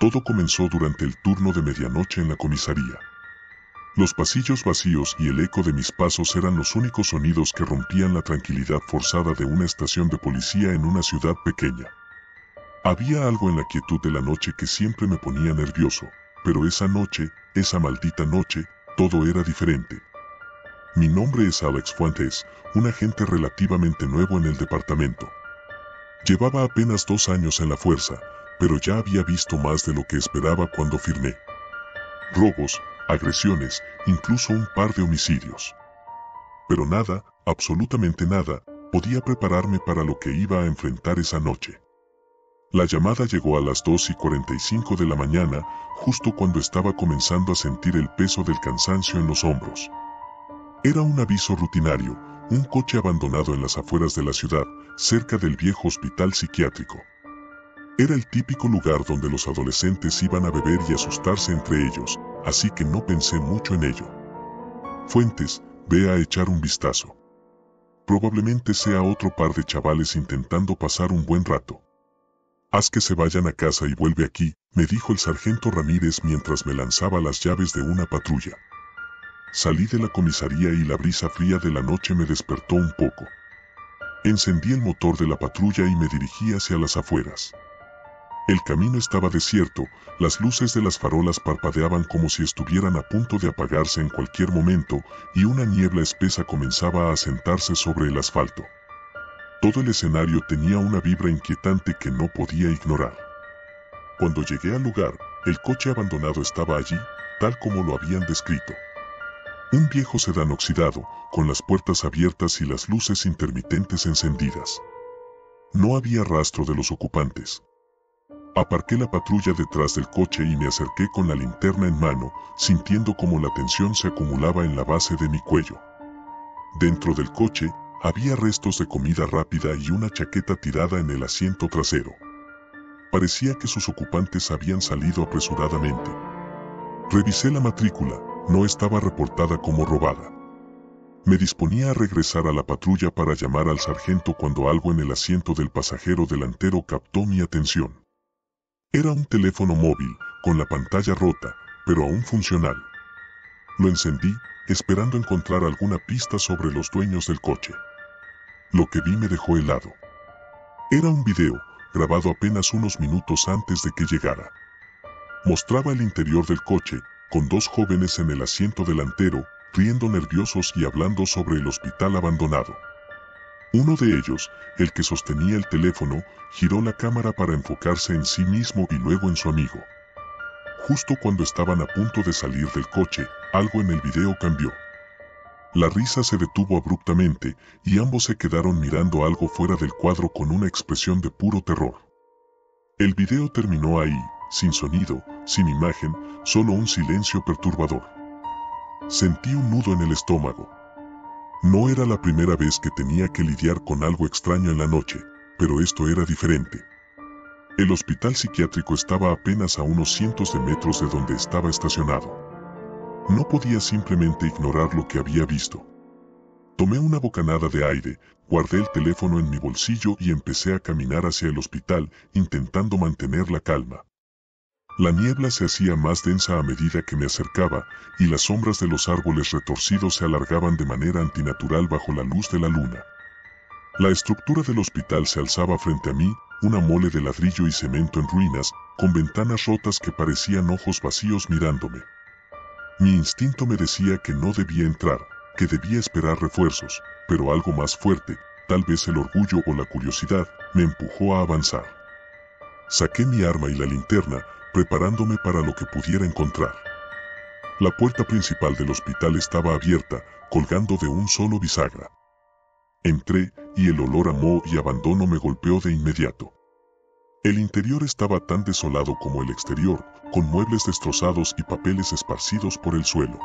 Todo comenzó durante el turno de medianoche en la comisaría. Los pasillos vacíos y el eco de mis pasos eran los únicos sonidos que rompían la tranquilidad forzada de una estación de policía en una ciudad pequeña. Había algo en la quietud de la noche que siempre me ponía nervioso, pero esa noche, esa maldita noche, todo era diferente. Mi nombre es Alex Fuentes, un agente relativamente nuevo en el departamento. Llevaba apenas 2 años en la fuerza, pero ya había visto más de lo que esperaba cuando firmé. Robos, agresiones, incluso un par de homicidios. Pero nada, absolutamente nada, podía prepararme para lo que iba a enfrentar esa noche. La llamada llegó a las 2:45 de la mañana, justo cuando estaba comenzando a sentir el peso del cansancio en los hombros. Era un aviso rutinario, un coche abandonado en las afueras de la ciudad, cerca del viejo hospital psiquiátrico. Era el típico lugar donde los adolescentes iban a beber y asustarse entre ellos, así que no pensé mucho en ello. Fuentes, ve a echar un vistazo. Probablemente sea otro par de chavales intentando pasar un buen rato. Haz que se vayan a casa y vuelve aquí, me dijo el sargento Ramírez mientras me lanzaba las llaves de una patrulla. Salí de la comisaría y la brisa fría de la noche me despertó un poco. Encendí el motor de la patrulla y me dirigí hacia las afueras. El camino estaba desierto, las luces de las farolas parpadeaban como si estuvieran a punto de apagarse en cualquier momento, y una niebla espesa comenzaba a asentarse sobre el asfalto. Todo el escenario tenía una vibra inquietante que no podía ignorar. Cuando llegué al lugar, el coche abandonado estaba allí, tal como lo habían descrito. Un viejo sedán oxidado, con las puertas abiertas y las luces intermitentes encendidas. No había rastro de los ocupantes. Aparqué la patrulla detrás del coche y me acerqué con la linterna en mano, sintiendo como la tensión se acumulaba en la base de mi cuello. Dentro del coche, había restos de comida rápida y una chaqueta tirada en el asiento trasero. Parecía que sus ocupantes habían salido apresuradamente. Revisé la matrícula, no estaba reportada como robada. Me disponía a regresar a la patrulla para llamar al sargento cuando algo en el asiento del pasajero delantero captó mi atención. Era un teléfono móvil, con la pantalla rota, pero aún funcional. Lo encendí, esperando encontrar alguna pista sobre los dueños del coche. Lo que vi me dejó helado. Era un video, grabado apenas unos minutos antes de que llegara. Mostraba el interior del coche, con 2 jóvenes en el asiento delantero, riendo nerviosos y hablando sobre el hospital abandonado. Uno de ellos, el que sostenía el teléfono, giró la cámara para enfocarse en sí mismo y luego en su amigo. Justo cuando estaban a punto de salir del coche, algo en el video cambió. La risa se detuvo abruptamente, y ambos se quedaron mirando algo fuera del cuadro con una expresión de puro terror. El video terminó ahí, sin sonido, sin imagen, solo un silencio perturbador. Sentí un nudo en el estómago. No era la primera vez que tenía que lidiar con algo extraño en la noche, pero esto era diferente. El hospital psiquiátrico estaba apenas a unos cientos de metros de donde estaba estacionado. No podía simplemente ignorar lo que había visto. Tomé una bocanada de aire, guardé el teléfono en mi bolsillo y empecé a caminar hacia el hospital, intentando mantener la calma. La niebla se hacía más densa a medida que me acercaba, y las sombras de los árboles retorcidos se alargaban de manera antinatural bajo la luz de la luna. La estructura del hospital se alzaba frente a mí, una mole de ladrillo y cemento en ruinas, con ventanas rotas que parecían ojos vacíos mirándome. Mi instinto me decía que no debía entrar, que debía esperar refuerzos, pero algo más fuerte, tal vez el orgullo o la curiosidad, me empujó a avanzar. Saqué mi arma y la linterna, preparándome para lo que pudiera encontrar. La puerta principal del hospital estaba abierta, colgando de un solo bisagra. Entré, y el olor a moho y abandono me golpeó de inmediato. El interior estaba tan desolado como el exterior, con muebles destrozados y papeles esparcidos por el suelo.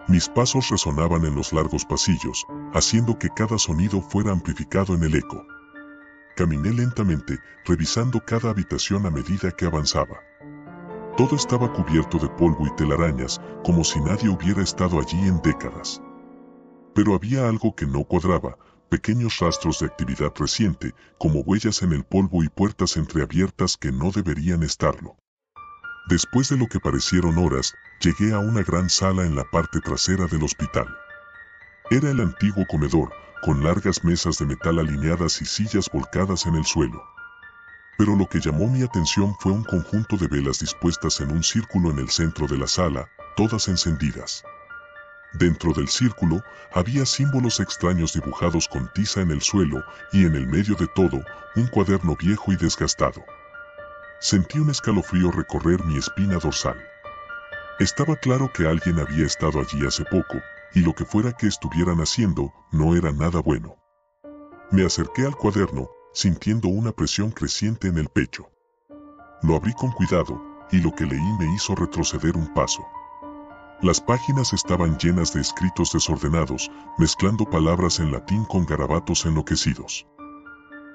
Mis pasos resonaban en los largos pasillos, haciendo que cada sonido fuera amplificado en el eco. Caminé lentamente, revisando cada habitación a medida que avanzaba. Todo estaba cubierto de polvo y telarañas, como si nadie hubiera estado allí en décadas. Pero había algo que no cuadraba, pequeños rastros de actividad reciente, como huellas en el polvo y puertas entreabiertas que no deberían estarlo. Después de lo que parecieron horas, llegué a una gran sala en la parte trasera del hospital. Era el antiguo comedor, con largas mesas de metal alineadas y sillas volcadas en el suelo. Pero lo que llamó mi atención fue un conjunto de velas dispuestas en un círculo en el centro de la sala, todas encendidas. Dentro del círculo había símbolos extraños dibujados con tiza en el suelo y en el medio de todo, un cuaderno viejo y desgastado. Sentí un escalofrío recorrer mi espina dorsal. Estaba claro que alguien había estado allí hace poco, y lo que fuera que estuvieran haciendo no era nada bueno. Me acerqué al cuaderno, sintiendo una presión creciente en el pecho. Lo abrí con cuidado, y lo que leí me hizo retroceder un paso. Las páginas estaban llenas de escritos desordenados, mezclando palabras en latín con garabatos enloquecidos.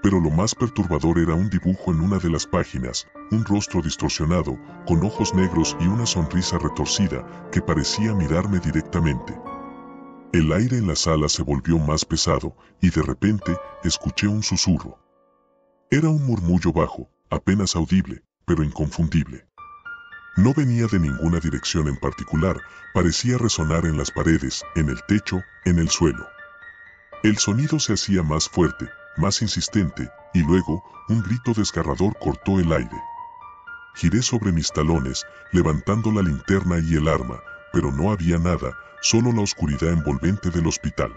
Pero lo más perturbador era un dibujo en una de las páginas, un rostro distorsionado, con ojos negros y una sonrisa retorcida, que parecía mirarme directamente. El aire en la sala se volvió más pesado, y de repente, escuché un susurro. Era un murmullo bajo, apenas audible, pero inconfundible. No venía de ninguna dirección en particular, parecía resonar en las paredes, en el techo, en el suelo. El sonido se hacía más fuerte, más insistente, y luego, un grito desgarrador cortó el aire. Giré sobre mis talones, levantando la linterna y el arma, pero no había nada, solo la oscuridad envolvente del hospital.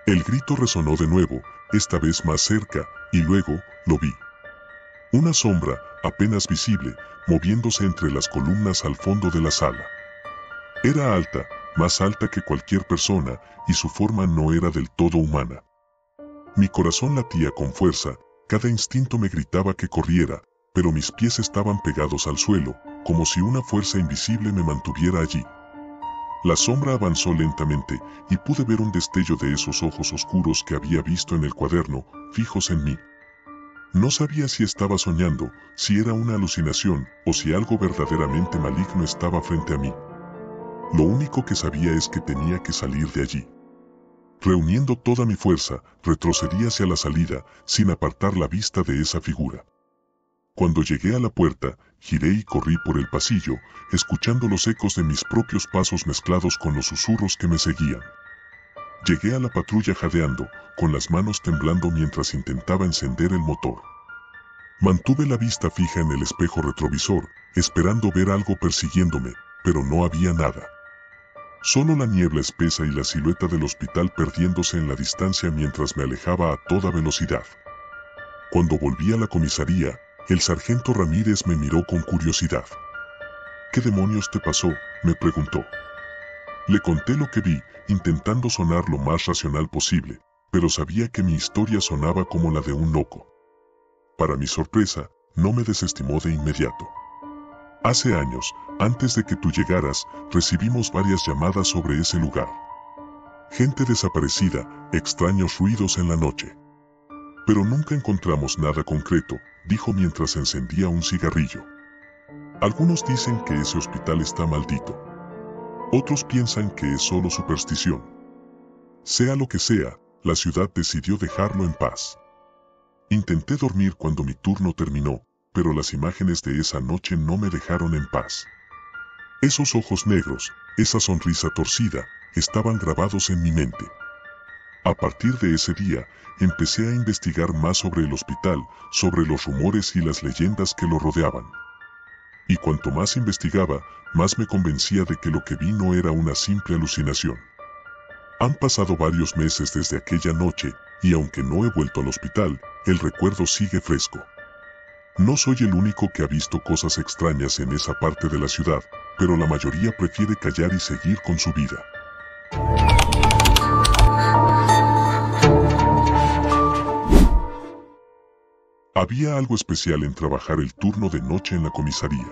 El grito resonó de nuevo, esta vez más cerca, y luego, lo vi. Una sombra, apenas visible, moviéndose entre las columnas al fondo de la sala. Era alta, más alta que cualquier persona, y su forma no era del todo humana. Mi corazón latía con fuerza, cada instinto me gritaba que corriera, pero mis pies estaban pegados al suelo, como si una fuerza invisible me mantuviera allí. La sombra avanzó lentamente, y pude ver un destello de esos ojos oscuros que había visto en el cuaderno, fijos en mí. No sabía si estaba soñando, si era una alucinación, o si algo verdaderamente maligno estaba frente a mí. Lo único que sabía es que tenía que salir de allí. Reuniendo toda mi fuerza, retrocedí hacia la salida, sin apartar la vista de esa figura. Cuando llegué a la puerta, giré y corrí por el pasillo, escuchando los ecos de mis propios pasos mezclados con los susurros que me seguían. Llegué a la patrulla jadeando, con las manos temblando mientras intentaba encender el motor. Mantuve la vista fija en el espejo retrovisor, esperando ver algo persiguiéndome, pero no había nada. Solo la niebla espesa y la silueta del hospital perdiéndose en la distancia mientras me alejaba a toda velocidad. Cuando volví a la comisaría, el sargento Ramírez me miró con curiosidad. ¿Qué demonios te pasó?, me preguntó. Le conté lo que vi, intentando sonar lo más racional posible, pero sabía que mi historia sonaba como la de un loco. Para mi sorpresa, no me desestimó de inmediato. Hace años, antes de que tú llegaras, recibimos varias llamadas sobre ese lugar. Gente desaparecida, extraños ruidos en la noche. Pero nunca encontramos nada concreto, dijo mientras encendía un cigarrillo. Algunos dicen que ese hospital está maldito. Otros piensan que es solo superstición. Sea lo que sea, la ciudad decidió dejarlo en paz. Intenté dormir cuando mi turno terminó, pero las imágenes de esa noche no me dejaron en paz. Esos ojos negros, esa sonrisa torcida, estaban grabados en mi mente. A partir de ese día, empecé a investigar más sobre el hospital, sobre los rumores y las leyendas que lo rodeaban. Y cuanto más investigaba, más me convencía de que lo que vi no era una simple alucinación. Han pasado varios meses desde aquella noche, y aunque no he vuelto al hospital, el recuerdo sigue fresco. No soy el único que ha visto cosas extrañas en esa parte de la ciudad, pero la mayoría prefiere callar y seguir con su vida. Había algo especial en trabajar el turno de noche en la comisaría.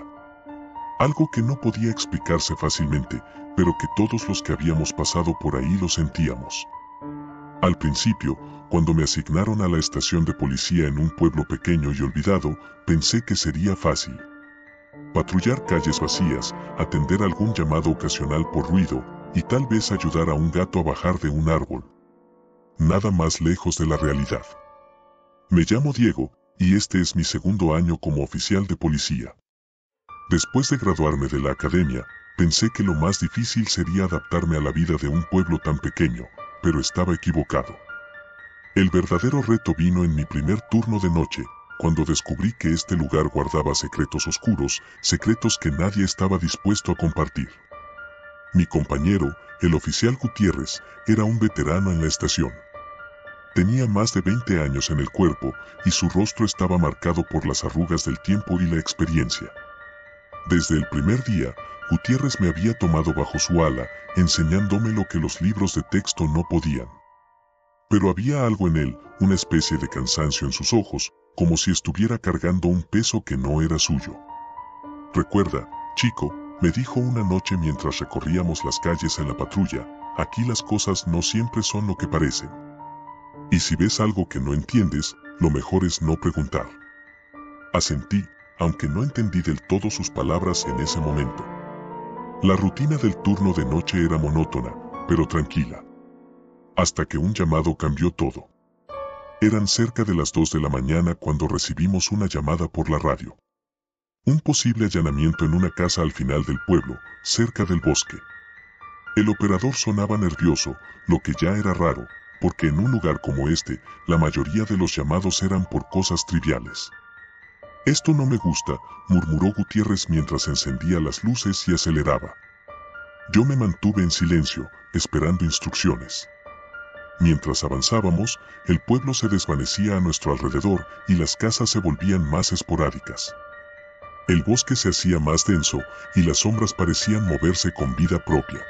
Algo que no podía explicarse fácilmente, pero que todos los que habíamos pasado por ahí lo sentíamos. Al principio, cuando me asignaron a la estación de policía en un pueblo pequeño y olvidado, pensé que sería fácil. Patrullar calles vacías, atender algún llamado ocasional por ruido, y tal vez ayudar a un gato a bajar de un árbol. Nada más lejos de la realidad. Me llamo Diego, y este es mi segundo año como oficial de policía. Después de graduarme de la academia, pensé que lo más difícil sería adaptarme a la vida de un pueblo tan pequeño, pero estaba equivocado. El verdadero reto vino en mi primer turno de noche, cuando descubrí que este lugar guardaba secretos oscuros, secretos que nadie estaba dispuesto a compartir. Mi compañero, el oficial Gutiérrez, era un veterano en la estación. Tenía más de 20 años en el cuerpo y su rostro estaba marcado por las arrugas del tiempo y la experiencia. Desde el primer día, Gutiérrez me había tomado bajo su ala, enseñándome lo que los libros de texto no podían. Pero había algo en él, una especie de cansancio en sus ojos, como si estuviera cargando un peso que no era suyo. Recuerda, chico, me dijo una noche mientras recorríamos las calles en la patrulla, aquí las cosas no siempre son lo que parecen. Y si ves algo que no entiendes, lo mejor es no preguntar. Asentí, aunque no entendí del todo sus palabras en ese momento. La rutina del turno de noche era monótona, pero tranquila. Hasta que un llamado cambió todo. Eran cerca de las 2 de la mañana cuando recibimos una llamada por la radio. Un posible allanamiento en una casa al final del pueblo, cerca del bosque. El operador sonaba nervioso, lo que ya era raro, porque en un lugar como este, la mayoría de los llamados eran por cosas triviales. Esto no me gusta, murmuró Gutiérrez mientras encendía las luces y aceleraba. Yo me mantuve en silencio, esperando instrucciones. Mientras avanzábamos, el pueblo se desvanecía a nuestro alrededor y las casas se volvían más esporádicas. El bosque se hacía más denso y las sombras parecían moverse con vida propia.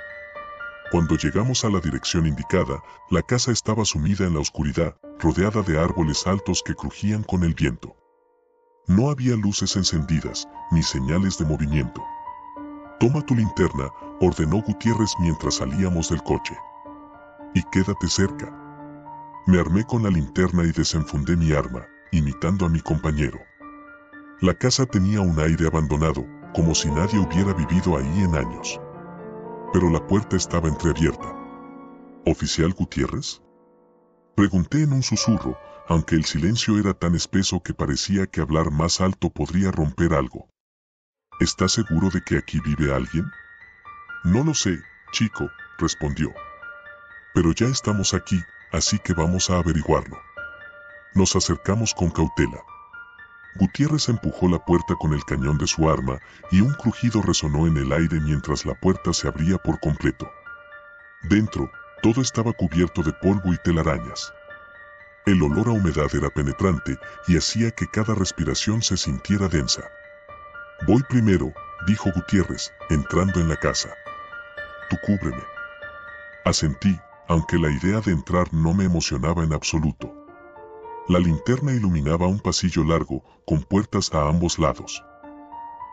Cuando llegamos a la dirección indicada, la casa estaba sumida en la oscuridad, rodeada de árboles altos que crujían con el viento. No había luces encendidas, ni señales de movimiento. Toma tu linterna, ordenó Gutiérrez mientras salíamos del coche. Y quédate cerca. Me armé con la linterna y desenfundé mi arma, imitando a mi compañero. La casa tenía un aire abandonado, como si nadie hubiera vivido ahí en años. Pero la puerta estaba entreabierta. ¿Oficial Gutiérrez?, pregunté en un susurro, aunque el silencio era tan espeso que parecía que hablar más alto podría romper algo. ¿Estás seguro de que aquí vive alguien? No lo sé, chico, respondió. Pero ya estamos aquí, así que vamos a averiguarlo. Nos acercamos con cautela. Gutiérrez empujó la puerta con el cañón de su arma y un crujido resonó en el aire mientras la puerta se abría por completo. Dentro, todo estaba cubierto de polvo y telarañas. El olor a humedad era penetrante y hacía que cada respiración se sintiera densa. Voy primero, dijo Gutiérrez, entrando en la casa. Tú cúbreme. Asentí, aunque la idea de entrar no me emocionaba en absoluto. La linterna iluminaba un pasillo largo, con puertas a ambos lados.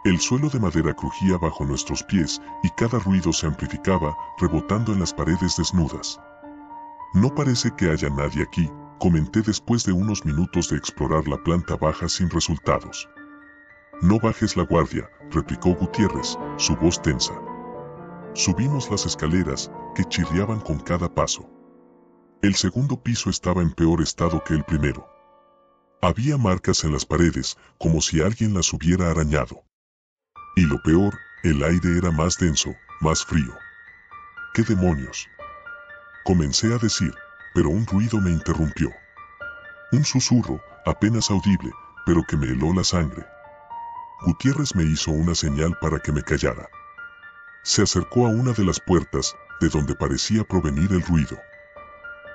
El suelo de madera crujía bajo nuestros pies y cada ruido se amplificaba, rebotando en las paredes desnudas. No parece que haya nadie aquí, comenté después de unos minutos de explorar la planta baja sin resultados. No bajes la guardia, replicó Gutiérrez, su voz tensa. Subimos las escaleras, que chirriaban con cada paso. El segundo piso estaba en peor estado que el primero. Había marcas en las paredes, como si alguien las hubiera arañado. Y lo peor, el aire era más denso, más frío. ¿Qué demonios?, comencé a decir, pero un ruido me interrumpió. Un susurro, apenas audible, pero que me heló la sangre. Gutiérrez me hizo una señal para que me callara. Se acercó a una de las puertas, de donde parecía provenir el ruido.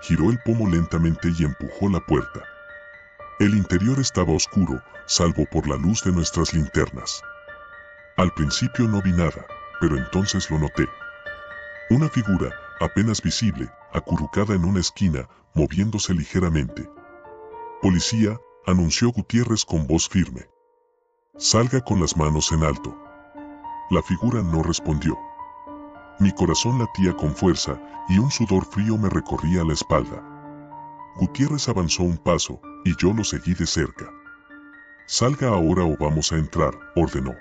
Giró el pomo lentamente y empujó la puerta. El interior estaba oscuro, salvo por la luz de nuestras linternas. Al principio no vi nada, pero entonces lo noté. Una figura, apenas visible, acurrucada en una esquina, moviéndose ligeramente. «Policía», anunció Gutiérrez con voz firme. «Salga con las manos en alto». La figura no respondió. Mi corazón latía con fuerza y un sudor frío me recorría la espalda. Gutiérrez avanzó un paso y yo lo seguí de cerca. «Salga ahora o vamos a entrar», ordenó.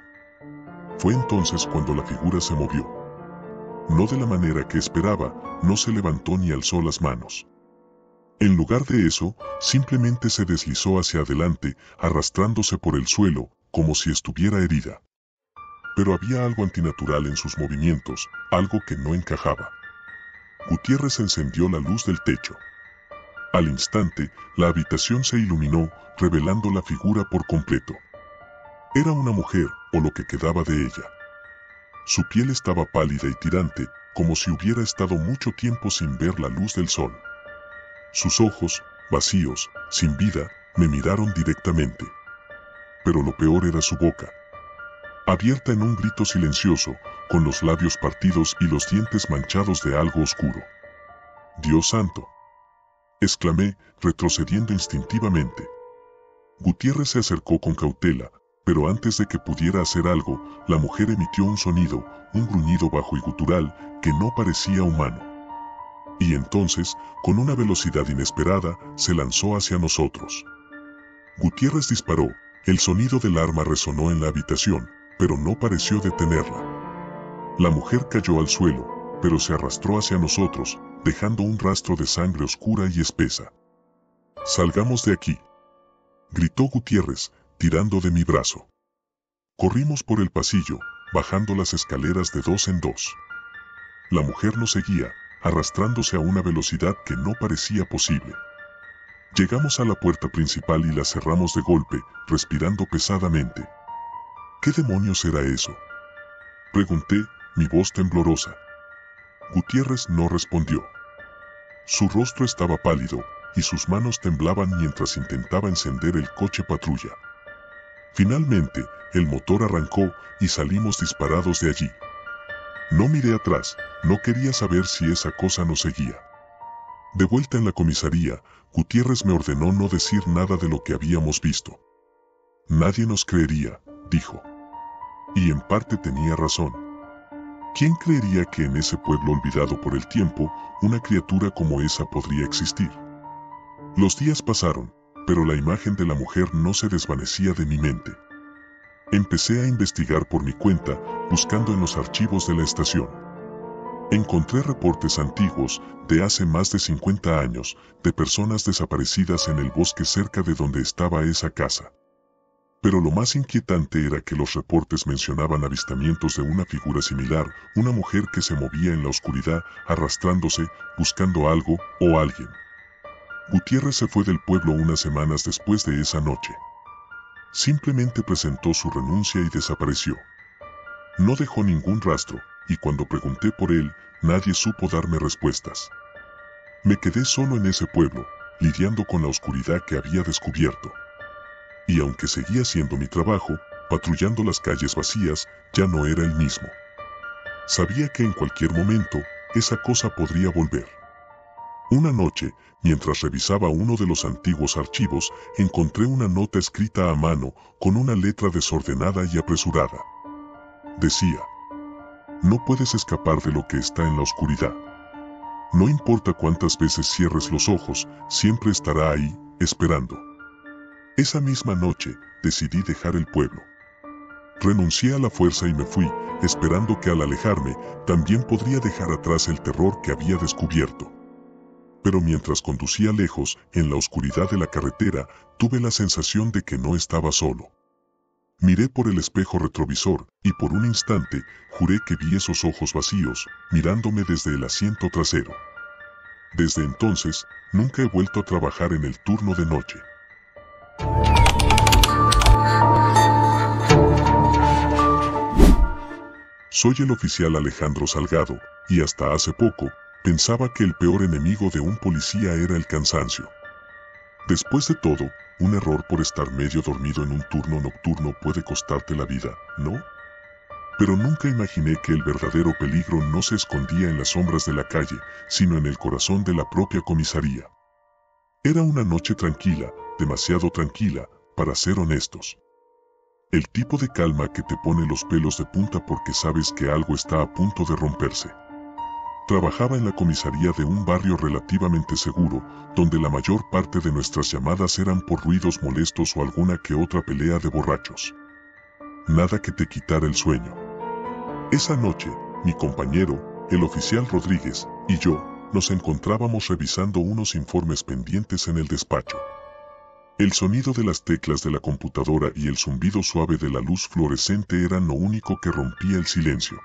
Fue entonces cuando la figura se movió. No de la manera que esperaba, no se levantó ni alzó las manos. En lugar de eso, simplemente se deslizó hacia adelante, arrastrándose por el suelo, como si estuviera herida. pero había algo antinatural en sus movimientos, algo que no encajaba. Gutiérrez encendió la luz del techo. Al instante, la habitación se iluminó, revelando la figura por completo. Era una mujer, o lo que quedaba de ella. Su piel estaba pálida y tirante, como si hubiera estado mucho tiempo sin ver la luz del sol. Sus ojos, vacíos, sin vida, me miraron directamente. Pero lo peor era su boca. Abierta en un grito silencioso, con los labios partidos y los dientes manchados de algo oscuro. «¡Dios santo!», exclamé, retrocediendo instintivamente. Gutiérrez se acercó con cautela, pero antes de que pudiera hacer algo, la mujer emitió un sonido, un gruñido bajo y gutural, que no parecía humano. Y entonces, con una velocidad inesperada, se lanzó hacia nosotros. Gutiérrez disparó, el sonido del arma resonó en la habitación, pero no pareció detenerla. La mujer cayó al suelo, pero se arrastró hacia nosotros, dejando un rastro de sangre oscura y espesa. «¡Salgamos de aquí!», gritó Gutiérrez, tirando de mi brazo. Corrimos por el pasillo, bajando las escaleras de 2 en 2. La mujer nos seguía, arrastrándose a una velocidad que no parecía posible. Llegamos a la puerta principal y la cerramos de golpe, respirando pesadamente. «¿Qué demonios era eso?», pregunté, mi voz temblorosa. Gutiérrez no respondió. Su rostro estaba pálido, y sus manos temblaban mientras intentaba encender el coche patrulla. Finalmente, el motor arrancó y salimos disparados de allí. No miré atrás, no quería saber si esa cosa nos seguía. De vuelta en la comisaría, Gutiérrez me ordenó no decir nada de lo que habíamos visto. «Nadie nos creería», dijo. Y en parte tenía razón. ¿Quién creería que en ese pueblo olvidado por el tiempo, una criatura como esa podría existir? Los días pasaron, pero la imagen de la mujer no se desvanecía de mi mente. Empecé a investigar por mi cuenta, buscando en los archivos de la estación. Encontré reportes antiguos, de hace más de 50 años, de personas desaparecidas en el bosque cerca de donde estaba esa casa. Pero lo más inquietante era que los reportes mencionaban avistamientos de una figura similar, una mujer que se movía en la oscuridad, arrastrándose, buscando algo o alguien. Gutiérrez se fue del pueblo unas semanas después de esa noche. Simplemente presentó su renuncia y desapareció. No dejó ningún rastro, y cuando pregunté por él, nadie supo darme respuestas. Me quedé solo en ese pueblo, lidiando con la oscuridad que había descubierto. Y aunque seguía haciendo mi trabajo, patrullando las calles vacías, ya no era el mismo. Sabía que en cualquier momento, esa cosa podría volver. Una noche, mientras revisaba uno de los antiguos archivos, encontré una nota escrita a mano, con una letra desordenada y apresurada. Decía: «No puedes escapar de lo que está en la oscuridad. No importa cuántas veces cierres los ojos, siempre estará ahí, esperando». Esa misma noche, decidí dejar el pueblo. Renuncié a la fuerza y me fui, esperando que al alejarme, también podría dejar atrás el terror que había descubierto. Pero mientras conducía lejos, en la oscuridad de la carretera, tuve la sensación de que no estaba solo. Miré por el espejo retrovisor, y por un instante, juré que vi esos ojos vacíos, mirándome desde el asiento trasero. Desde entonces, nunca he vuelto a trabajar en el turno de noche. Soy el oficial Alejandro Salgado, y hasta hace poco, pensaba que el peor enemigo de un policía era el cansancio. Después de todo, un error por estar medio dormido en un turno nocturno puede costarte la vida, ¿no? Pero nunca imaginé que el verdadero peligro no se escondía en las sombras de la calle, sino en el corazón de la propia comisaría. Era una noche tranquila, demasiado tranquila, para ser honestos. El tipo de calma que te pone los pelos de punta porque sabes que algo está a punto de romperse. Trabajaba en la comisaría de un barrio relativamente seguro, donde la mayor parte de nuestras llamadas eran por ruidos molestos o alguna que otra pelea de borrachos. Nada que te quitara el sueño. Esa noche, mi compañero, el oficial Rodríguez, y yo, nos encontrábamos revisando unos informes pendientes en el despacho. El sonido de las teclas de la computadora y el zumbido suave de la luz fluorescente eran lo único que rompía el silencio.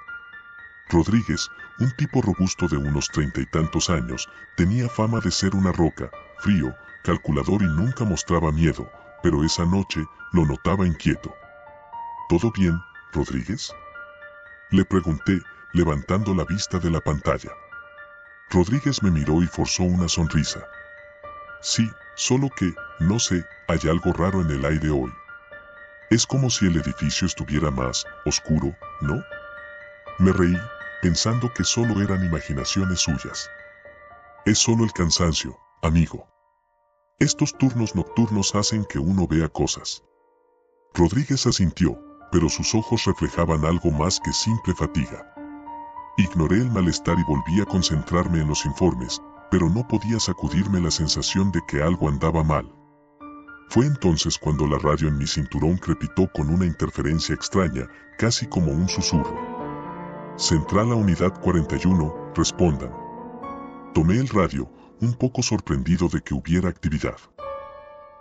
Rodríguez, un tipo robusto de unos 30 y tantos años, tenía fama de ser una roca, frío, calculador y nunca mostraba miedo, pero esa noche lo notaba inquieto. ¿Todo bien, Rodríguez?, le pregunté, levantando la vista de la pantalla. Rodríguez me miró y forzó una sonrisa. Sí, solo que, no sé, hay algo raro en el aire hoy. Es como si el edificio estuviera más oscuro, ¿no? Me reí, pensando que solo eran imaginaciones suyas. Es solo el cansancio, amigo. Estos turnos nocturnos hacen que uno vea cosas. Rodríguez asintió, pero sus ojos reflejaban algo más que simple fatiga. Ignoré el malestar y volví a concentrarme en los informes, pero no podía sacudirme la sensación de que algo andaba mal. Fue entonces cuando la radio en mi cinturón crepitó con una interferencia extraña, casi como un susurro. Central a Unidad 41, respondan. Tomé el radio, un poco sorprendido de que hubiera actividad.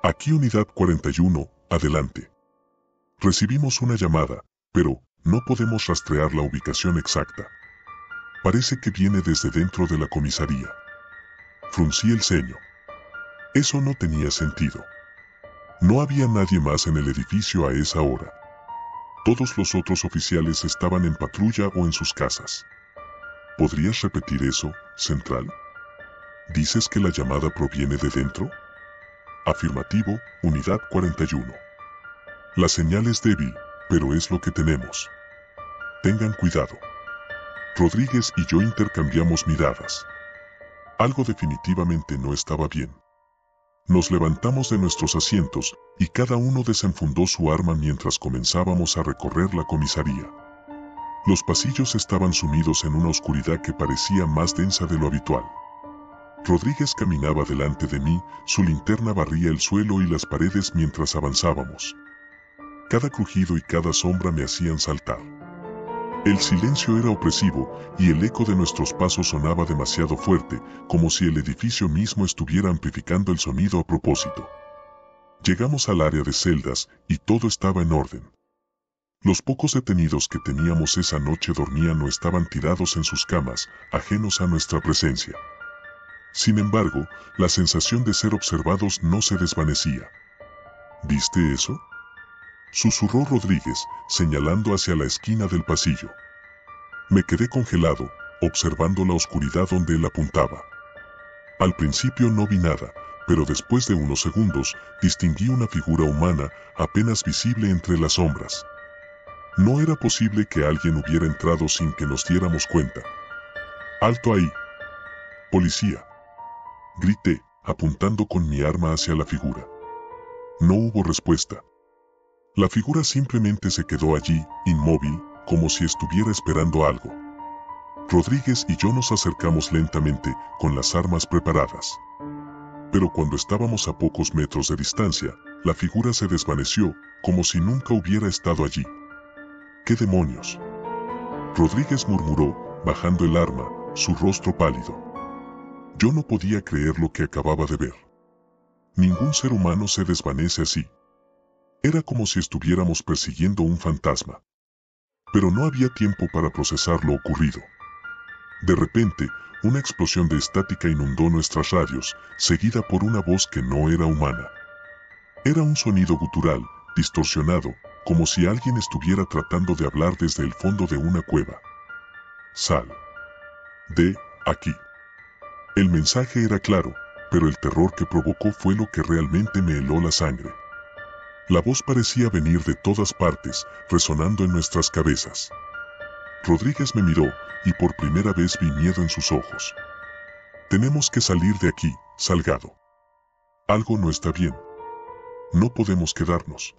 Aquí Unidad 41, adelante. Recibimos una llamada, pero no podemos rastrear la ubicación exacta. Parece que viene desde dentro de la comisaría. Fruncí el ceño. Eso no tenía sentido. No había nadie más en el edificio a esa hora. Todos los otros oficiales estaban en patrulla o en sus casas. ¿Podrías repetir eso, Central? ¿Dices que la llamada proviene de dentro? Afirmativo, Unidad 41. La señal es débil, pero es lo que tenemos. Tengan cuidado. Rodríguez y yo intercambiamos miradas. Algo definitivamente no estaba bien. Nos levantamos de nuestros asientos y cada uno desenfundó su arma mientras comenzábamos a recorrer la comisaría. Los pasillos estaban sumidos en una oscuridad que parecía más densa de lo habitual. Rodríguez caminaba delante de mí, su linterna barría el suelo y las paredes mientras avanzábamos. Cada crujido y cada sombra me hacían saltar. El silencio era opresivo y el eco de nuestros pasos sonaba demasiado fuerte, como si el edificio mismo estuviera amplificando el sonido a propósito. Llegamos al área de celdas y todo estaba en orden. Los pocos detenidos que teníamos esa noche dormían o estaban tirados en sus camas, ajenos a nuestra presencia. Sin embargo, la sensación de ser observados no se desvanecía. ¿Viste eso?, susurró Rodríguez, señalando hacia la esquina del pasillo. Me quedé congelado, observando la oscuridad donde él apuntaba. Al principio no vi nada, pero después de unos segundos, distinguí una figura humana, apenas visible entre las sombras. No era posible que alguien hubiera entrado sin que nos diéramos cuenta. ¡Alto ahí! ¡Policía!, grité, apuntando con mi arma hacia la figura. No hubo respuesta. La figura simplemente se quedó allí, inmóvil, como si estuviera esperando algo. Rodríguez y yo nos acercamos lentamente, con las armas preparadas. Pero cuando estábamos a pocos metros de distancia, la figura se desvaneció, como si nunca hubiera estado allí. ¿Qué demonios?, Rodríguez murmuró, bajando el arma, su rostro pálido. Yo no podía creer lo que acababa de ver. Ningún ser humano se desvanece así. Era como si estuviéramos persiguiendo un fantasma. Pero no había tiempo para procesar lo ocurrido. De repente, una explosión de estática inundó nuestras radios, seguida por una voz que no era humana. Era un sonido gutural, distorsionado, como si alguien estuviera tratando de hablar desde el fondo de una cueva. Sal de aquí. El mensaje era claro, pero el terror que provocó fue lo que realmente me heló la sangre. La voz parecía venir de todas partes, resonando en nuestras cabezas. Rodríguez me miró, y por primera vez vi miedo en sus ojos. Tenemos que salir de aquí, Salgado. Algo no está bien. No podemos quedarnos.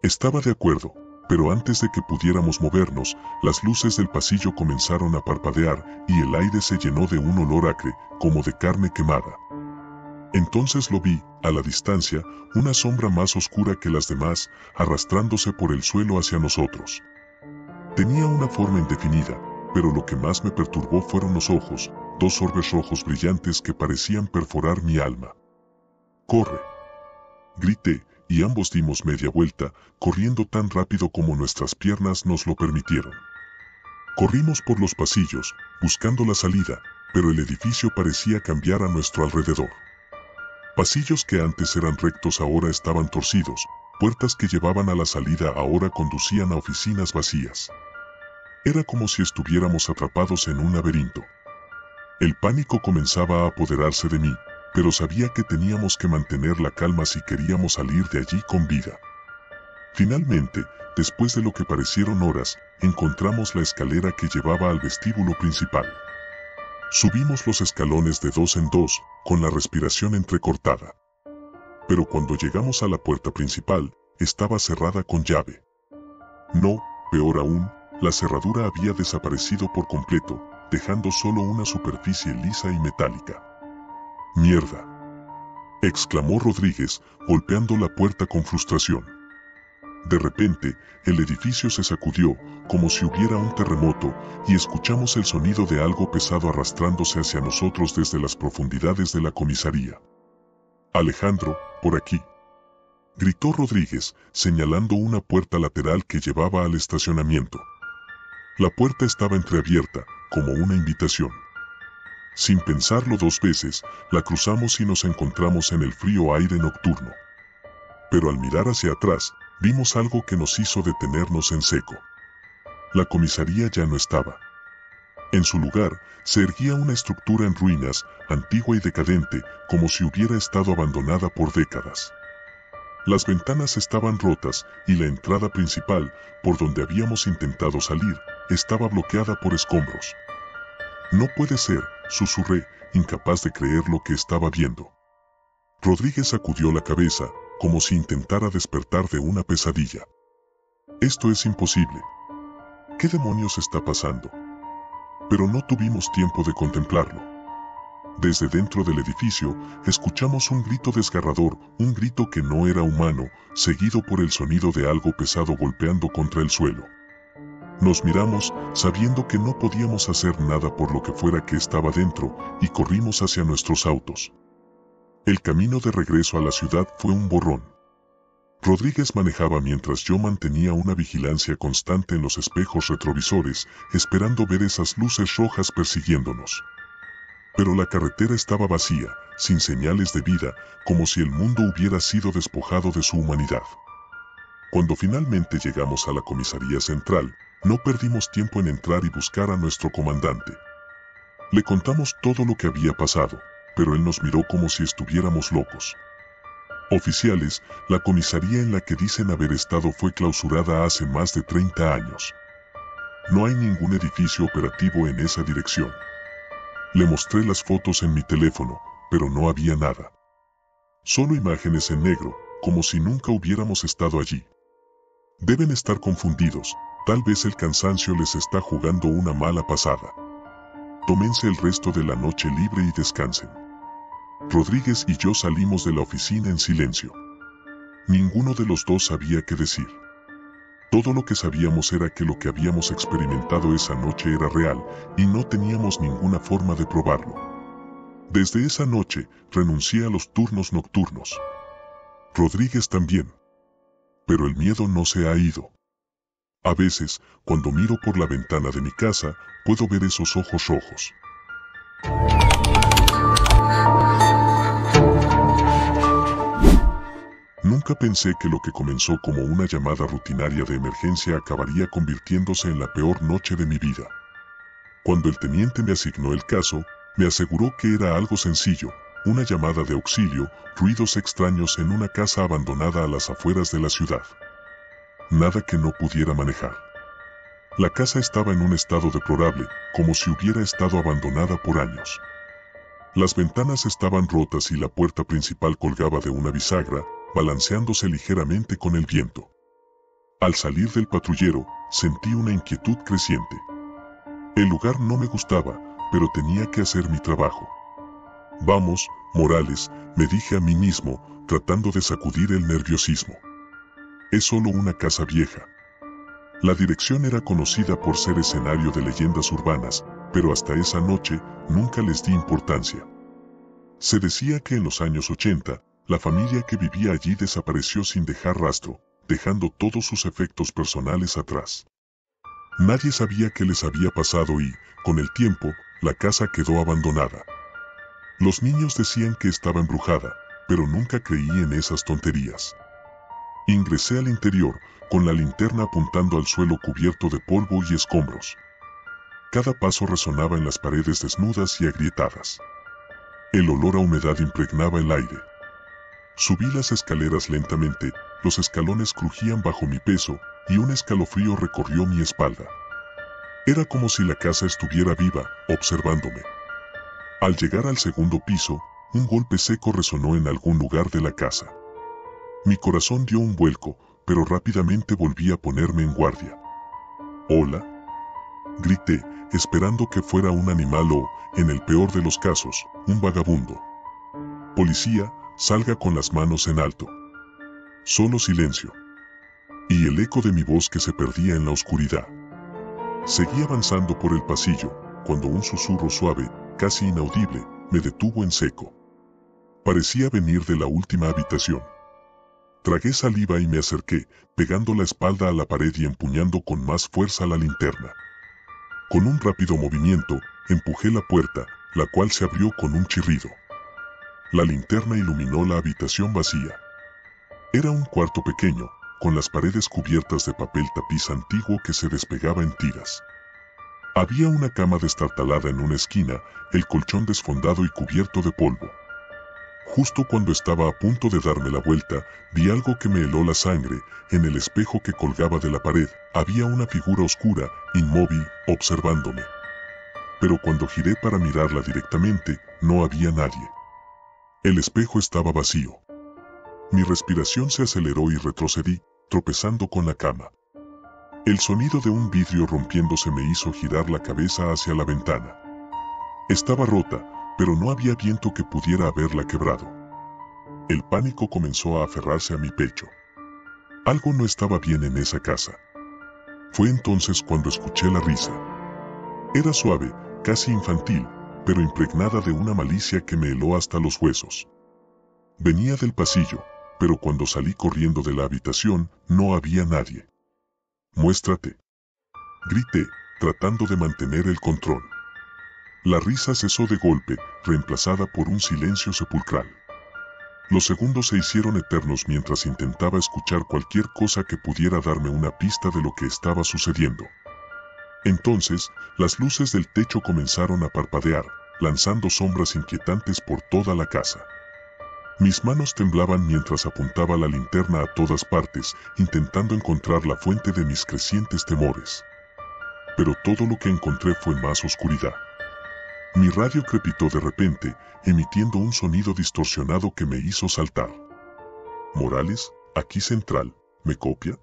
Estaba de acuerdo, pero antes de que pudiéramos movernos, las luces del pasillo comenzaron a parpadear y el aire se llenó de un olor acre, como de carne quemada. Entonces lo vi, a la distancia, una sombra más oscura que las demás, arrastrándose por el suelo hacia nosotros. Tenía una forma indefinida, pero lo que más me perturbó fueron los ojos, dos orbes rojos brillantes que parecían perforar mi alma. ¡Corre!, grité, y ambos dimos media vuelta, corriendo tan rápido como nuestras piernas nos lo permitieron. Corrimos por los pasillos, buscando la salida, pero el edificio parecía cambiar a nuestro alrededor. Pasillos que antes eran rectos ahora estaban torcidos, puertas que llevaban a la salida ahora conducían a oficinas vacías. Era como si estuviéramos atrapados en un laberinto. El pánico comenzaba a apoderarse de mí, pero sabía que teníamos que mantener la calma si queríamos salir de allí con vida. Finalmente, después de lo que parecieron horas, encontramos la escalera que llevaba al vestíbulo principal. Subimos los escalones de 2 en 2, con la respiración entrecortada. Pero cuando llegamos a la puerta principal, estaba cerrada con llave. No, peor aún, la cerradura había desaparecido por completo, dejando solo una superficie lisa y metálica. ¡Mierda!, exclamó Rodríguez, golpeando la puerta con frustración. De repente, el edificio se sacudió, como si hubiera un terremoto, y escuchamos el sonido de algo pesado arrastrándose hacia nosotros desde las profundidades de la comisaría. «Alejandro, por aquí», gritó Rodríguez, señalando una puerta lateral que llevaba al estacionamiento. La puerta estaba entreabierta, como una invitación. Sin pensarlo 2 veces, la cruzamos y nos encontramos en el frío aire nocturno. Pero al mirar hacia atrás, vimos algo que nos hizo detenernos en seco. La comisaría ya no estaba. En su lugar, se erguía una estructura en ruinas, antigua y decadente, como si hubiera estado abandonada por décadas. Las ventanas estaban rotas y la entrada principal, por donde habíamos intentado salir, estaba bloqueada por escombros. «No puede ser», susurré, incapaz de creer lo que estaba viendo. Rodríguez sacudió la cabeza, como si intentara despertar de una pesadilla. «Esto es imposible. ¿Qué demonios está pasando?». Pero no tuvimos tiempo de contemplarlo. Desde dentro del edificio, escuchamos un grito desgarrador, un grito que no era humano, seguido por el sonido de algo pesado golpeando contra el suelo. Nos miramos, sabiendo que no podíamos hacer nada por lo que fuera que estaba dentro, y corrimos hacia nuestros autos. El camino de regreso a la ciudad fue un borrón. Rodríguez manejaba mientras yo mantenía una vigilancia constante en los espejos retrovisores, esperando ver esas luces rojas persiguiéndonos. Pero la carretera estaba vacía, sin señales de vida, como si el mundo hubiera sido despojado de su humanidad. Cuando finalmente llegamos a la comisaría central, no perdimos tiempo en entrar y buscar a nuestro comandante. Le contamos todo lo que había pasado, pero él nos miró como si estuviéramos locos. «Oficiales, la comisaría en la que dicen haber estado fue clausurada hace más de 30 años. No hay ningún edificio operativo en esa dirección». Le mostré las fotos en mi teléfono, pero no había nada. Solo imágenes en negro, como si nunca hubiéramos estado allí. «Deben estar confundidos, tal vez el cansancio les está jugando una mala pasada. Tómense el resto de la noche libre y descansen». Rodríguez y yo salimos de la oficina en silencio. Ninguno de los dos sabía qué decir. Todo lo que sabíamos era que lo que habíamos experimentado esa noche era real, y no teníamos ninguna forma de probarlo. Desde esa noche, renuncié a los turnos nocturnos. Rodríguez también. Pero el miedo no se ha ido. A veces, cuando miro por la ventana de mi casa, puedo ver esos ojos rojos. Nunca pensé que lo que comenzó como una llamada rutinaria de emergencia acabaría convirtiéndose en la peor noche de mi vida. Cuando el teniente me asignó el caso, me aseguró que era algo sencillo, una llamada de auxilio, ruidos extraños en una casa abandonada a las afueras de la ciudad. Nada que no pudiera manejar. La casa estaba en un estado deplorable, como si hubiera estado abandonada por años. Las ventanas estaban rotas y la puerta principal colgaba de una bisagra, balanceándose ligeramente con el viento. Al salir del patrullero, sentí una inquietud creciente. El lugar no me gustaba, pero tenía que hacer mi trabajo. «Vamos, Morales», me dije a mí mismo, tratando de sacudir el nerviosismo. «Es solo una casa vieja». La dirección era conocida por ser escenario de leyendas urbanas, pero hasta esa noche nunca les di importancia. Se decía que en los años 80, la familia que vivía allí desapareció sin dejar rastro, dejando todos sus efectos personales atrás. Nadie sabía qué les había pasado y, con el tiempo, la casa quedó abandonada. Los niños decían que estaba embrujada, pero nunca creí en esas tonterías. Ingresé al interior, con la linterna apuntando al suelo cubierto de polvo y escombros. Cada paso resonaba en las paredes desnudas y agrietadas. El olor a humedad impregnaba el aire. Subí las escaleras lentamente, los escalones crujían bajo mi peso, y un escalofrío recorrió mi espalda. Era como si la casa estuviera viva, observándome. Al llegar al segundo piso, un golpe seco resonó en algún lugar de la casa. Mi corazón dio un vuelco, pero rápidamente volví a ponerme en guardia. «¡Hola!», grité, esperando que fuera un animal o, en el peor de los casos, un vagabundo. «Policía, salga con las manos en alto». Solo silencio. Y el eco de mi voz que se perdía en la oscuridad. Seguí avanzando por el pasillo, cuando un susurro suave, casi inaudible, me detuvo en seco. Parecía venir de la última habitación. Tragué saliva y me acerqué, pegando la espalda a la pared y empuñando con más fuerza la linterna. Con un rápido movimiento, empujé la puerta, la cual se abrió con un chirrido. La linterna iluminó la habitación vacía. Era un cuarto pequeño, con las paredes cubiertas de papel tapiz antiguo que se despegaba en tiras. Había una cama destartalada en una esquina, el colchón desfondado y cubierto de polvo. Justo cuando estaba a punto de darme la vuelta, vi algo que me heló la sangre. En el espejo que colgaba de la pared, había una figura oscura, inmóvil, observándome. Pero cuando giré para mirarla directamente, no había nadie. El espejo estaba vacío. Mi respiración se aceleró y retrocedí, tropezando con la cama. El sonido de un vidrio rompiéndose me hizo girar la cabeza hacia la ventana. Estaba rota, pero no había viento que pudiera haberla quebrado. El pánico comenzó a aferrarse a mi pecho. Algo no estaba bien en esa casa. Fue entonces cuando escuché la risa. Era suave, casi infantil, pero impregnada de una malicia que me heló hasta los huesos. Venía del pasillo, pero cuando salí corriendo de la habitación, no había nadie. «¡Muéstrate!», grité, tratando de mantener el control. La risa cesó de golpe, reemplazada por un silencio sepulcral. Los segundos se hicieron eternos mientras intentaba escuchar cualquier cosa que pudiera darme una pista de lo que estaba sucediendo. Entonces, las luces del techo comenzaron a parpadear, lanzando sombras inquietantes por toda la casa. Mis manos temblaban mientras apuntaba la linterna a todas partes, intentando encontrar la fuente de mis crecientes temores. Pero todo lo que encontré fue más oscuridad. Mi radio crepitó de repente, emitiendo un sonido distorsionado que me hizo saltar. «Morales, aquí Central, ¿me copia?».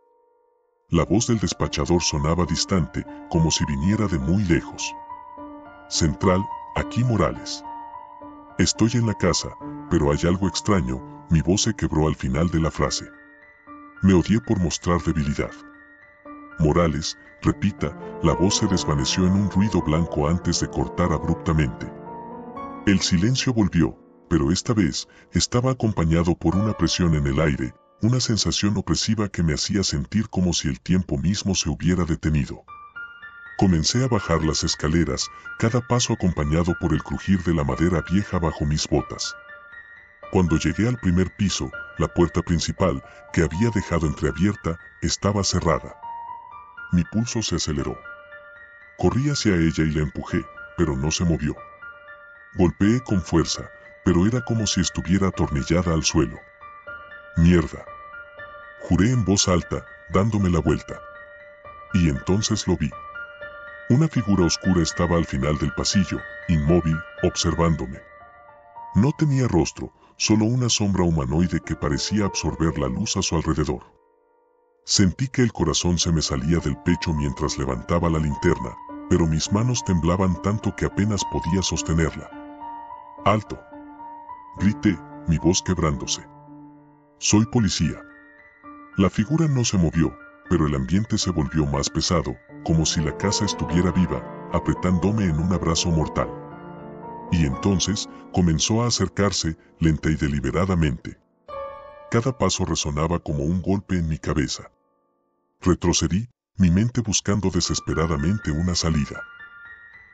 La voz del despachador sonaba distante, como si viniera de muy lejos. «Central, aquí Morales. Estoy en la casa, pero hay algo extraño», mi voz se quebró al final de la frase. Me odié por mostrar debilidad. «Morales, repita», la voz se desvaneció en un ruido blanco antes de cortar abruptamente. El silencio volvió, pero esta vez estaba acompañado por una presión en el aire, una sensación opresiva que me hacía sentir como si el tiempo mismo se hubiera detenido. Comencé a bajar las escaleras, cada paso acompañado por el crujir de la madera vieja bajo mis botas. Cuando llegué al primer piso, la puerta principal, que había dejado entreabierta, estaba cerrada. Mi pulso se aceleró. Corrí hacia ella y la empujé, pero no se movió. Golpeé con fuerza, pero era como si estuviera atornillada al suelo. «¡Mierda!», juré en voz alta, dándome la vuelta. Y entonces lo vi. Una figura oscura estaba al final del pasillo, inmóvil, observándome. No tenía rostro, solo una sombra humanoide que parecía absorber la luz a su alrededor. Sentí que el corazón se me salía del pecho mientras levantaba la linterna, pero mis manos temblaban tanto que apenas podía sostenerla. «¡Alto!», grité, mi voz quebrándose. «Soy policía». La figura no se movió, pero el ambiente se volvió más pesado, como si la casa estuviera viva, apretándome en un abrazo mortal. Y entonces, comenzó a acercarse, lenta y deliberadamente. Cada paso resonaba como un golpe en mi cabeza. Retrocedí, mi mente buscando desesperadamente una salida.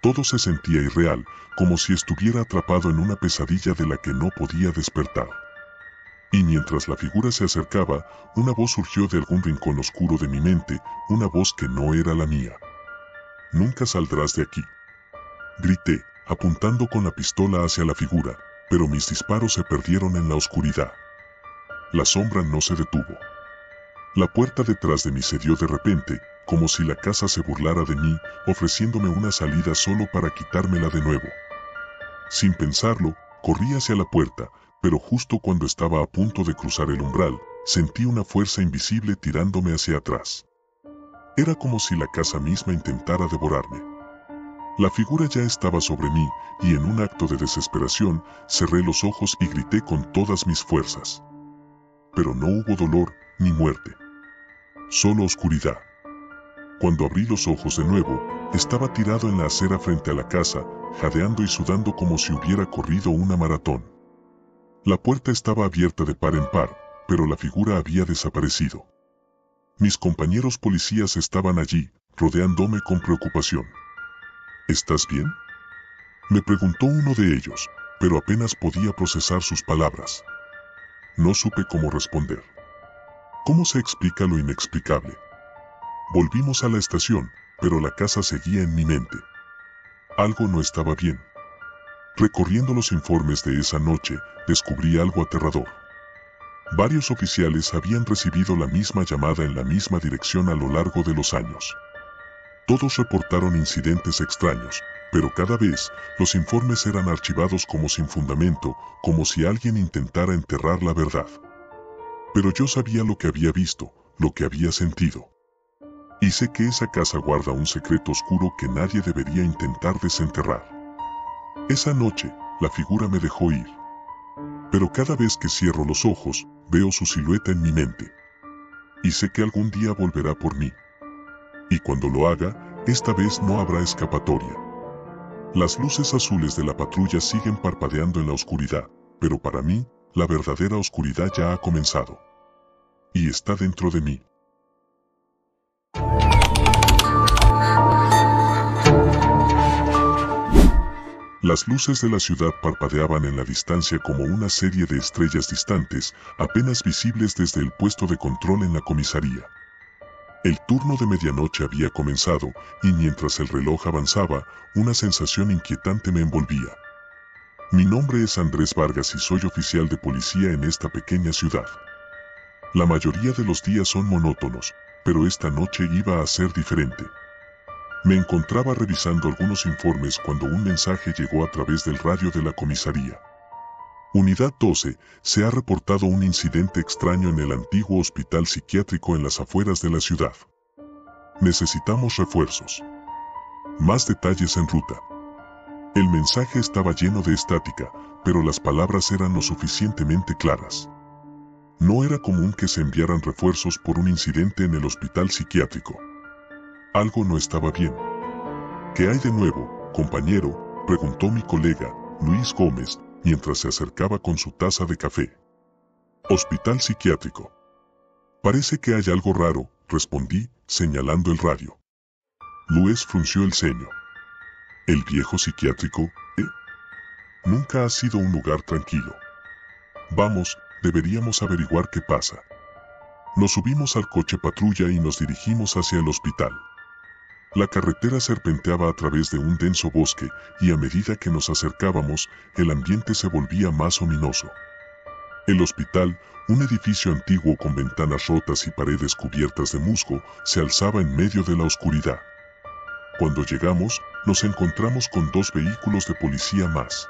Todo se sentía irreal, como si estuviera atrapado en una pesadilla de la que no podía despertar. Y mientras la figura se acercaba, una voz surgió de algún rincón oscuro de mi mente, una voz que no era la mía. «Nunca saldrás de aquí», grité, apuntando con la pistola hacia la figura, pero mis disparos se perdieron en la oscuridad. La sombra no se detuvo. La puerta detrás de mí cedió de repente, como si la casa se burlara de mí, ofreciéndome una salida solo para quitármela de nuevo. Sin pensarlo, corrí hacia la puerta, pero justo cuando estaba a punto de cruzar el umbral, sentí una fuerza invisible tirándome hacia atrás. Era como si la casa misma intentara devorarme. La figura ya estaba sobre mí, y en un acto de desesperación, cerré los ojos y grité con todas mis fuerzas. Pero no hubo dolor, ni muerte. Solo oscuridad. Cuando abrí los ojos de nuevo, estaba tirado en la acera frente a la casa, jadeando y sudando como si hubiera corrido una maratón. La puerta estaba abierta de par en par, pero la figura había desaparecido. Mis compañeros policías estaban allí, rodeándome con preocupación. ¿Estás bien?, me preguntó uno de ellos, pero apenas podía procesar sus palabras. No supe cómo responder. ¿Cómo se explica lo inexplicable? Volvimos a la estación, pero la casa seguía en mi mente. Algo no estaba bien. Recorriendo los informes de esa noche, descubrí algo aterrador. Varios oficiales habían recibido la misma llamada en la misma dirección a lo largo de los años. Todos reportaron incidentes extraños, pero cada vez los informes eran archivados como sin fundamento, como si alguien intentara enterrar la verdad. Pero yo sabía lo que había visto, lo que había sentido. Y sé que esa casa guarda un secreto oscuro que nadie debería intentar desenterrar. Esa noche, la figura me dejó ir. Pero cada vez que cierro los ojos, veo su silueta en mi mente. Y sé que algún día volverá por mí. Y cuando lo haga, esta vez no habrá escapatoria. Las luces azules de la patrulla siguen parpadeando en la oscuridad, pero para mí, la verdadera oscuridad ya ha comenzado. Y está dentro de mí. Las luces de la ciudad parpadeaban en la distancia como una serie de estrellas distantes, apenas visibles desde el puesto de control en la comisaría. El turno de medianoche había comenzado, y mientras el reloj avanzaba, una sensación inquietante me envolvía. Mi nombre es Andrés Vargas y soy oficial de policía en esta pequeña ciudad. La mayoría de los días son monótonos, pero esta noche iba a ser diferente. Me encontraba revisando algunos informes cuando un mensaje llegó a través del radio de la comisaría. Unidad 12, se ha reportado un incidente extraño en el antiguo hospital psiquiátrico en las afueras de la ciudad. Necesitamos refuerzos. Más detalles en ruta. El mensaje estaba lleno de estática, pero las palabras eran lo suficientemente claras. No era común que se enviaran refuerzos por un incidente en el hospital psiquiátrico. Algo no estaba bien. ¿Qué hay de nuevo, compañero?, preguntó mi colega, Luis Gómez, mientras se acercaba con su taza de café. Hospital psiquiátrico. Parece que hay algo raro, respondí, señalando el radio. Luis frunció el ceño. ¿El viejo psiquiátrico, Nunca ha sido un lugar tranquilo. Vamos, deberíamos averiguar qué pasa. Nos subimos al coche patrulla y nos dirigimos hacia el hospital. La carretera serpenteaba a través de un denso bosque, y a medida que nos acercábamos, el ambiente se volvía más ominoso. El hospital, un edificio antiguo con ventanas rotas y paredes cubiertas de musgo, se alzaba en medio de la oscuridad. Cuando llegamos, nos encontramos con 2 vehículos de policía más.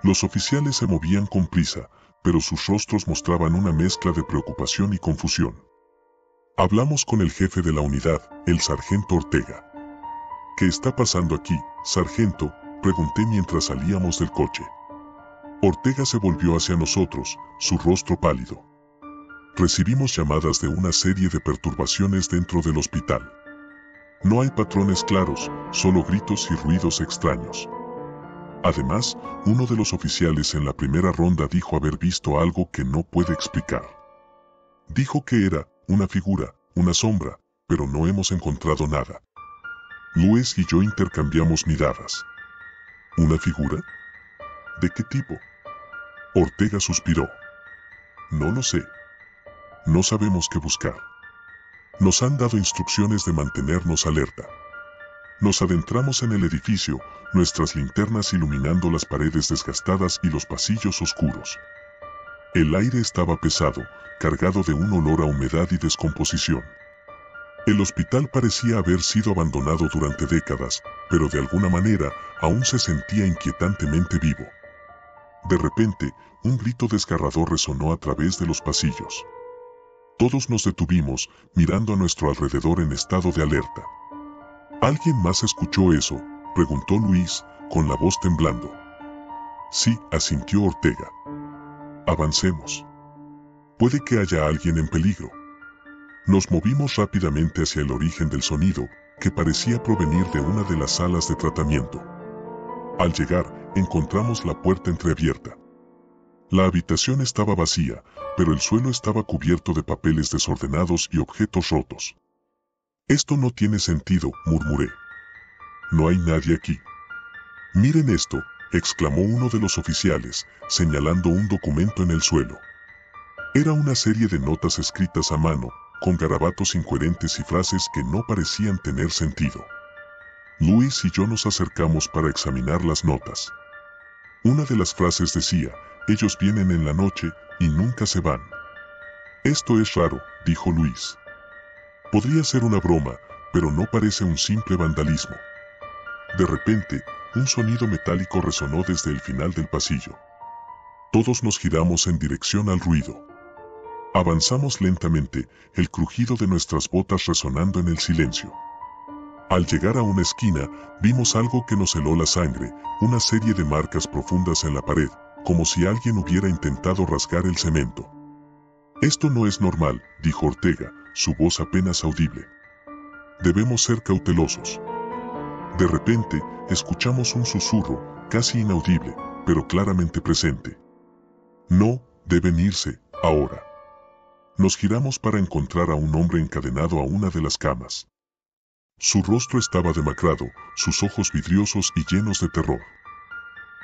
Los oficiales se movían con prisa, pero sus rostros mostraban una mezcla de preocupación y confusión. Hablamos con el jefe de la unidad, el sargento Ortega. ¿Qué está pasando aquí, sargento?, pregunté mientras salíamos del coche. Ortega se volvió hacia nosotros, su rostro pálido. Recibimos llamadas de una serie de perturbaciones dentro del hospital. No hay patrones claros, solo gritos y ruidos extraños. Además, uno de los oficiales en la primera ronda dijo haber visto algo que no puede explicar. Dijo que era una figura, una sombra, pero no hemos encontrado nada. Luis y yo intercambiamos miradas. ¿Una figura? ¿De qué tipo? Ortega suspiró. No lo sé. No sabemos qué buscar. Nos han dado instrucciones de mantenernos alerta. Nos adentramos en el edificio, nuestras linternas iluminando las paredes desgastadas y los pasillos oscuros. El aire estaba pesado, cargado de un olor a humedad y descomposición. El hospital parecía haber sido abandonado durante décadas, pero de alguna manera aún se sentía inquietantemente vivo. De repente, un grito desgarrador resonó a través de los pasillos. Todos nos detuvimos, mirando a nuestro alrededor en estado de alerta. ¿Alguien más escuchó eso?, preguntó Luis, con la voz temblando. Sí, asintió Ortega. Avancemos. Puede que haya alguien en peligro. Nos movimos rápidamente hacia el origen del sonido, que parecía provenir de una de las salas de tratamiento. Al llegar, encontramos la puerta entreabierta. La habitación estaba vacía, pero el suelo estaba cubierto de papeles desordenados y objetos rotos. Esto no tiene sentido, murmuré. No hay nadie aquí. Miren esto, exclamó uno de los oficiales, señalando un documento en el suelo. Era una serie de notas escritas a mano, con garabatos incoherentes y frases que no parecían tener sentido. Luis y yo nos acercamos para examinar las notas. Una de las frases decía: ellos vienen en la noche y nunca se van. Esto es raro, dijo Luis. Podría ser una broma, pero no parece un simple vandalismo. De repente, un sonido metálico resonó desde el final del pasillo. Todos nos giramos en dirección al ruido. Avanzamos lentamente, el crujido de nuestras botas resonando en el silencio. Al llegar a una esquina, vimos algo que nos heló la sangre, una serie de marcas profundas en la pared, como si alguien hubiera intentado rasgar el cemento. Esto no es normal, dijo Ortega, su voz apenas audible. Debemos ser cautelosos. De repente, escuchamos un susurro, casi inaudible, pero claramente presente. No, deben irse, ahora. Nos giramos para encontrar a un hombre encadenado a una de las camas. Su rostro estaba demacrado, sus ojos vidriosos y llenos de terror.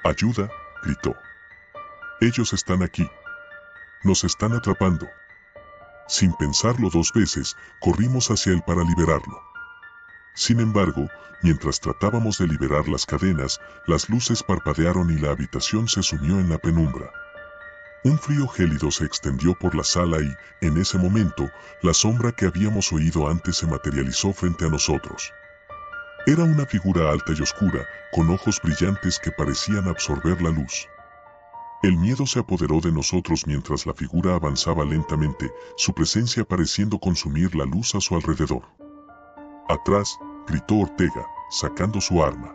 «¡Ayuda!», gritó. «Ellos están aquí. Nos están atrapando». Sin pensarlo dos veces, corrimos hacia él para liberarlo. Sin embargo, mientras tratábamos de liberar las cadenas, las luces parpadearon y la habitación se sumió en la penumbra. Un frío gélido se extendió por la sala y, en ese momento, la sombra que habíamos oído antes se materializó frente a nosotros. Era una figura alta y oscura, con ojos brillantes que parecían absorber la luz. El miedo se apoderó de nosotros mientras la figura avanzaba lentamente, su presencia pareciendo consumir la luz a su alrededor. «¡Atrás!», gritó Ortega, sacando su arma.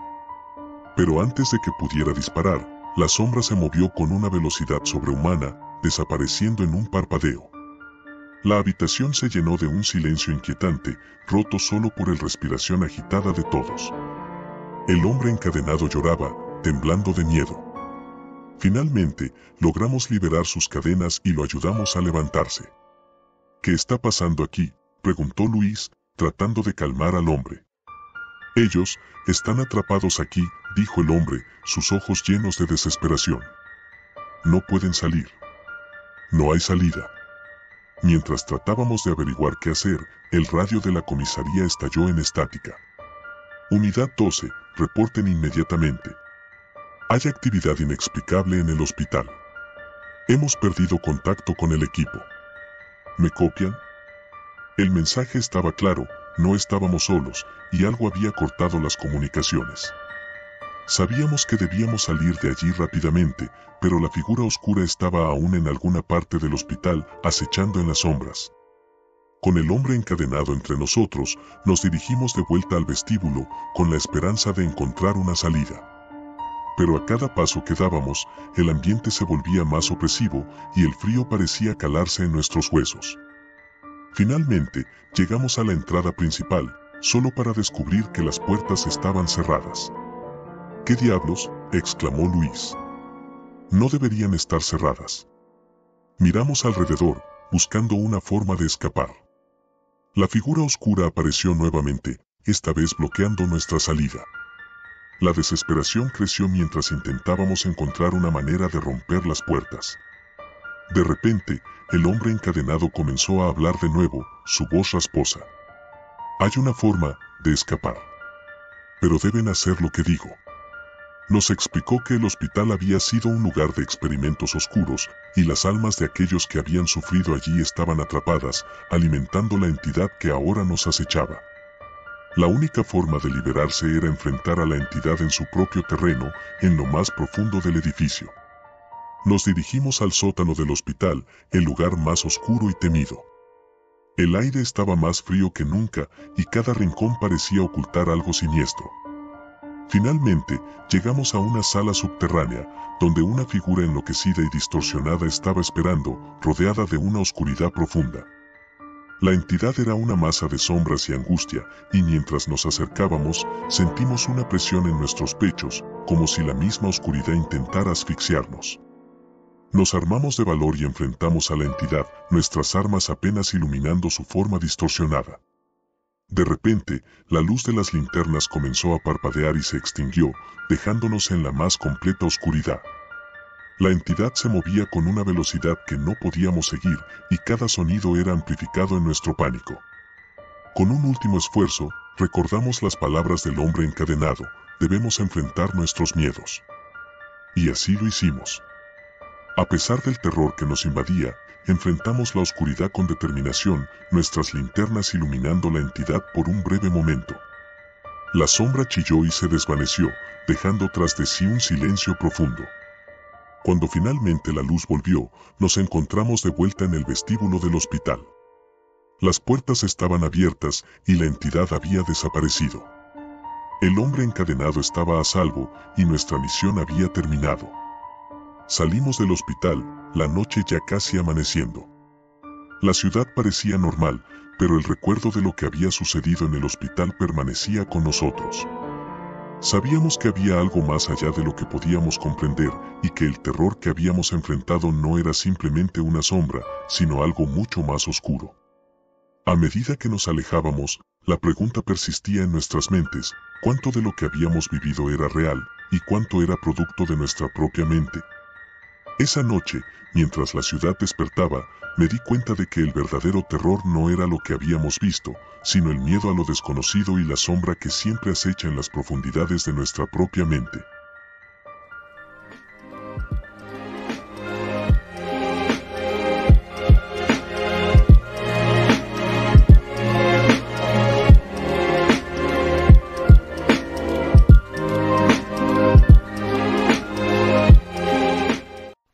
Pero antes de que pudiera disparar, la sombra se movió con una velocidad sobrehumana, desapareciendo en un parpadeo. La habitación se llenó de un silencio inquietante, roto solo por la respiración agitada de todos. El hombre encadenado lloraba, temblando de miedo. Finalmente, logramos liberar sus cadenas y lo ayudamos a levantarse. «¿Qué está pasando aquí?», preguntó Luis, tratando de calmar al hombre. «Ellos están atrapados aquí», dijo el hombre, sus ojos llenos de desesperación. «No pueden salir. No hay salida». Mientras tratábamos de averiguar qué hacer, el radio de la comisaría estalló en estática. «Unidad 12, reporten inmediatamente. Hay actividad inexplicable en el hospital. Hemos perdido contacto con el equipo». ¿Me copian? El mensaje estaba claro, no estábamos solos, y algo había cortado las comunicaciones. Sabíamos que debíamos salir de allí rápidamente, pero la figura oscura estaba aún en alguna parte del hospital, acechando en las sombras. Con el hombre encadenado entre nosotros, nos dirigimos de vuelta al vestíbulo, con la esperanza de encontrar una salida. Pero a cada paso que dábamos, el ambiente se volvía más opresivo, y el frío parecía calarse en nuestros huesos. Finalmente, llegamos a la entrada principal, solo para descubrir que las puertas estaban cerradas. ¿Qué diablos?, exclamó Luis. No deberían estar cerradas. Miramos alrededor, buscando una forma de escapar. La figura oscura apareció nuevamente, esta vez bloqueando nuestra salida. La desesperación creció mientras intentábamos encontrar una manera de romper las puertas. De repente, el hombre encadenado comenzó a hablar de nuevo, su voz rasposa. Hay una forma de escapar. Pero deben hacer lo que digo. Nos explicó que el hospital había sido un lugar de experimentos oscuros, y las almas de aquellos que habían sufrido allí estaban atrapadas, alimentando la entidad que ahora nos acechaba. La única forma de liberarse era enfrentar a la entidad en su propio terreno, en lo más profundo del edificio. Nos dirigimos al sótano del hospital, el lugar más oscuro y temido. El aire estaba más frío que nunca, y cada rincón parecía ocultar algo siniestro. Finalmente, llegamos a una sala subterránea, donde una figura enloquecida y distorsionada estaba esperando, rodeada de una oscuridad profunda. La entidad era una masa de sombras y angustia, y mientras nos acercábamos, sentimos una presión en nuestros pechos, como si la misma oscuridad intentara asfixiarnos. Nos armamos de valor y enfrentamos a la entidad, nuestras armas apenas iluminando su forma distorsionada. De repente, la luz de las linternas comenzó a parpadear y se extinguió, dejándonos en la más completa oscuridad. La entidad se movía con una velocidad que no podíamos seguir, y cada sonido era amplificado en nuestro pánico. Con un último esfuerzo, recordamos las palabras del hombre encadenado: debemos enfrentar nuestros miedos. Y así lo hicimos. A pesar del terror que nos invadía, enfrentamos la oscuridad con determinación, nuestras linternas iluminando la entidad por un breve momento. La sombra chilló y se desvaneció, dejando tras de sí un silencio profundo. Cuando finalmente la luz volvió, nos encontramos de vuelta en el vestíbulo del hospital. Las puertas estaban abiertas y la entidad había desaparecido. El hombre encadenado estaba a salvo y nuestra misión había terminado. Salimos del hospital, la noche ya casi amaneciendo. La ciudad parecía normal, pero el recuerdo de lo que había sucedido en el hospital permanecía con nosotros. Sabíamos que había algo más allá de lo que podíamos comprender, y que el terror que habíamos enfrentado no era simplemente una sombra, sino algo mucho más oscuro. A medida que nos alejábamos, la pregunta persistía en nuestras mentes: ¿cuánto de lo que habíamos vivido era real, y cuánto era producto de nuestra propia mente? Esa noche, mientras la ciudad despertaba, me di cuenta de que el verdadero terror no era lo que habíamos visto, sino el miedo a lo desconocido y la sombra que siempre acecha en las profundidades de nuestra propia mente.